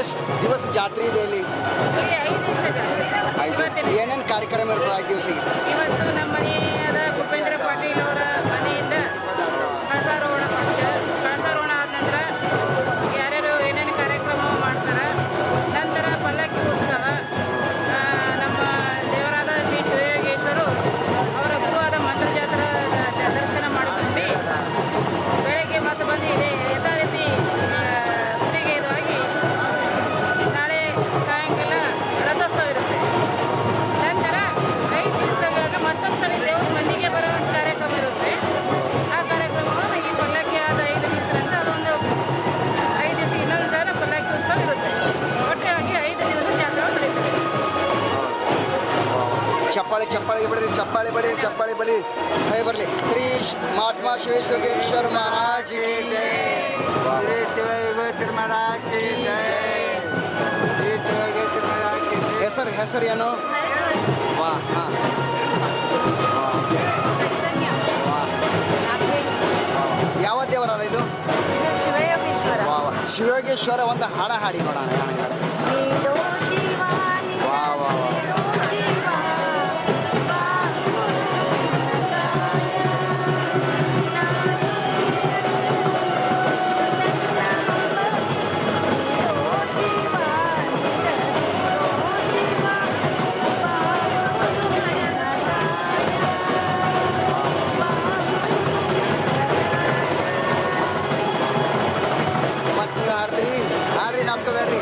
ಎಷ್ಟು ದಿವಸ ಜಾತ್ರೆ ಇದೆ ಇಲ್ಲಿ? ಇಲ್ಲಿ 5 ದಿವಸ ಜಾತ್ರೆ. ಏನೇನು ಕಾರ್ಯಕ್ರಮ ಇರ್ತದೆ 5 ದಿವಸಿಗೆ? ಇವತ್ತು ನಮ್ಮ ಮನೆಯಾದ ಭೂಪೇಂದ್ರ ಪಾಟೀಲ್ ಅವರ ಮನೆಯಿಂದ ಕಳಸಾರೋಹಣ ಫಸ್ಟ್. ಕಳಸಾರೋಹಣ ಆದ ನಂತರ ಯಾರ್ಯಾರು ಏನೇನು ಕಾರ್ಯಕ್ರಮ ಮಾಡ್ತಾರೆ. ನಂತರ ಪಲ್ಲಕ್ಕಿ ಉತ್ಸವ. ನಮ್ಮ ದೇವರಾದ ಶ್ರೀ ಶಿವಯೋಗೇಶ್ವರು ಅವರ ಗುರುವಾದ ಮಂತ್ರ ಜಾತ್ರಾ ದರ್ಶನ ಮಾಡಿಕೊಂಡು ಬೆಳಗ್ಗೆ ಮತ್ತೆ ಬಂದು ಇದೆ ಯಥಾ ರೀತಿ ಗುಡಿಗೆ ಇದು ಆಗಿ ನಾಳೆ ಸಾಯಂಕಾಲ ರಥೋತ್ಸವ ಇರುತ್ತೆ. ನಂತರ 5 ದಿವಸದಾಗ ಮತ್ತೊಂದು ಸಲ ದೇವ್ರ ಮನೆಗೆ ಬರೋ ಕಾರ್ಯಕ್ರಮ ಇರುತ್ತೆ. ಆ ಕಾರ್ಯಕ್ರಮವನ್ನು ಈ ಪಲ್ಲಕ್ಕಿ ಆದ 5 ದಿವಸದಿಂದ ಅದೊಂದು 5 ದಿವಸ ಇನ್ನೊಂದು ದಿನ ಪಲ್ಲಕ್ಕಿ ಉತ್ಸವ ಇರುತ್ತೆ. ಒಟ್ಟಾಗಿ 5 ದಿವಸ ಜಾತ್ರೆ ನಡೀತದೆ. ಚಪ್ಪಾಳಿ ಚಪ್ಪಾಳಿ ಬಡಿ ಚಪ್ಪಾಳಿ ಬಡಿ ಚಪ್ಪಾಳಿ ಬಡಿ ಜಯ ಬರಲಿ. ಶ್ರೀ ಮಹಾತ್ಮ ಶಿವೇಶ್ವರ ಮಹಾರಾಜ್ ಕಿ ಜೈ. ಶ್ರೀ ಶಿವಯೋಗೇಶ್ವರ ಮಹಾರಾಜ್ ಕಿ ಜೈ. ಶ್ರೀ ಶಿವಯೋಗೇಶ್ವರ ಮಹಾರಾಜ್ ಕಿ ಜೈ. ಹೆಸರು ಏನು? ವಾ ಹಾಂ ಯಾವ ದೇವರದ ಇದು? ಶಿವಯೋಗೇಶ್ವರ. ಶಿವಯೋಗೇಶ್ವರ ಒಂದು ಹಾಡ ಹಾಡಿ ನೋಡೋಣ. ವಾ ವಾ ವಾ. ಮತ್ತೆ ನೀವು ಹಾಡ್ತೀರಿ? ಹಾಡ್ರಿ ನಾಚ್ಕೋಬೇಡ್ರಿ.